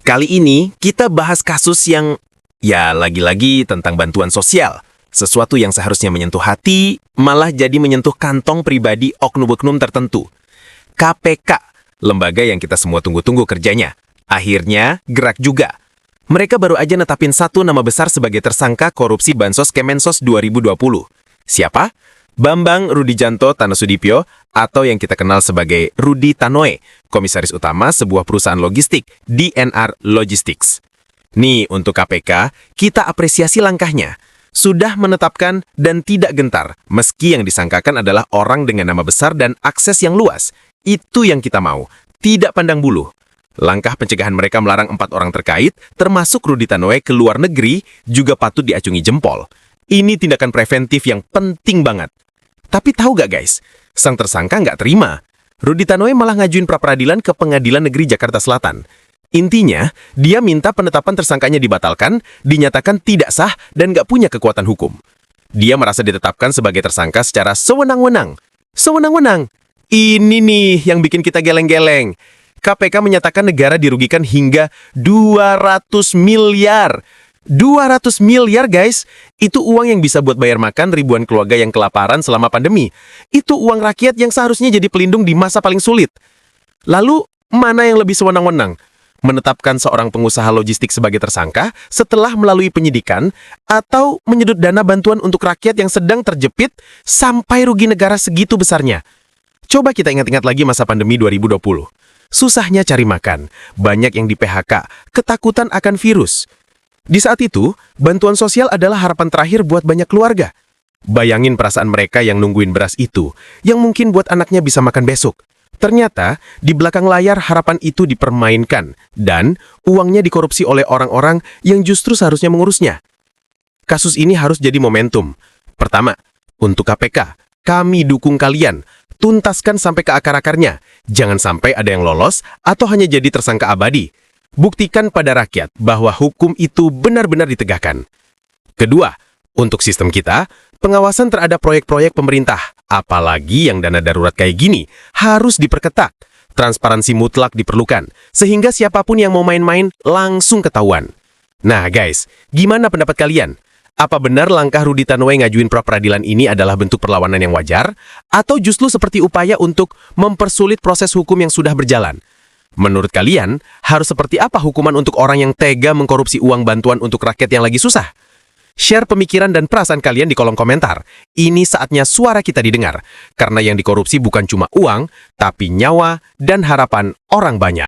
Kali ini kita bahas kasus yang, ya lagi-lagi tentang bantuan sosial. Sesuatu yang seharusnya menyentuh hati, malah jadi menyentuh kantong pribadi oknum-oknum tertentu. KPK, lembaga yang kita semua tunggu-tunggu kerjanya. Akhirnya, gerak juga. Mereka baru aja netapin satu nama besar sebagai tersangka korupsi Bansos Kemensos 2020. Siapa? Bambang Rudijanto Tanusudipyo, atau yang kita kenal sebagai Rudi Tanoe, komisaris utama sebuah perusahaan logistik, DNR Logistics. Nih, untuk KPK, kita apresiasi langkahnya. Sudah menetapkan dan tidak gentar, meski yang disangkakan adalah orang dengan nama besar dan akses yang luas. Itu yang kita mau, tidak pandang bulu. Langkah pencegahan mereka melarang 4 orang terkait, termasuk Rudi Tanoe ke luar negeri, juga patut diacungi jempol. Ini tindakan preventif yang penting banget. Tapi tahu gak guys, sang tersangka nggak terima. Rudi Tanoe malah ngajuin pra-peradilan ke Pengadilan Negeri Jakarta Selatan. Intinya, dia minta penetapan tersangkanya dibatalkan, dinyatakan tidak sah, dan nggak punya kekuatan hukum. Dia merasa ditetapkan sebagai tersangka secara sewenang-wenang. Sewenang-wenang. Ini nih yang bikin kita geleng-geleng. KPK menyatakan negara dirugikan hingga 200 miliar. 200 miliar guys, itu uang yang bisa buat bayar makan ribuan keluarga yang kelaparan selama pandemi. Itu uang rakyat yang seharusnya jadi pelindung di masa paling sulit. Lalu, mana yang lebih sewenang-wenang? Menetapkan seorang pengusaha logistik sebagai tersangka setelah melalui penyidikan atau menyedot dana bantuan untuk rakyat yang sedang terjepit sampai rugi negara segitu besarnya? Coba kita ingat-ingat lagi masa pandemi 2020. Susahnya cari makan, banyak yang di PHK, ketakutan akan virus. Di saat itu, bantuan sosial adalah harapan terakhir buat banyak keluarga. Bayangin perasaan mereka yang nungguin beras itu, yang mungkin buat anaknya bisa makan besok. Ternyata, di belakang layar harapan itu dipermainkan, dan uangnya dikorupsi oleh orang-orang yang justru seharusnya mengurusnya. Kasus ini harus jadi momentum. Pertama, untuk KPK, kami dukung kalian. Tuntaskan sampai ke akar-akarnya. Jangan sampai ada yang lolos atau hanya jadi tersangka abadi. Buktikan pada rakyat bahwa hukum itu benar-benar ditegakkan. Kedua, untuk sistem kita, pengawasan terhadap proyek-proyek pemerintah, apalagi yang dana darurat kayak gini, harus diperketat. Transparansi mutlak diperlukan, sehingga siapapun yang mau main-main langsung ketahuan. Nah guys, gimana pendapat kalian? Apa benar langkah Rudi Tanoe ngajuin pra-peradilan ini adalah bentuk perlawanan yang wajar? Atau justru seperti upaya untuk mempersulit proses hukum yang sudah berjalan? Menurut kalian, harus seperti apa hukuman untuk orang yang tega mengkorupsi uang bantuan untuk rakyat yang lagi susah? Share pemikiran dan perasaan kalian di kolom komentar. Ini saatnya suara kita didengar. Karena yang dikorupsi bukan cuma uang, tapi nyawa dan harapan orang banyak.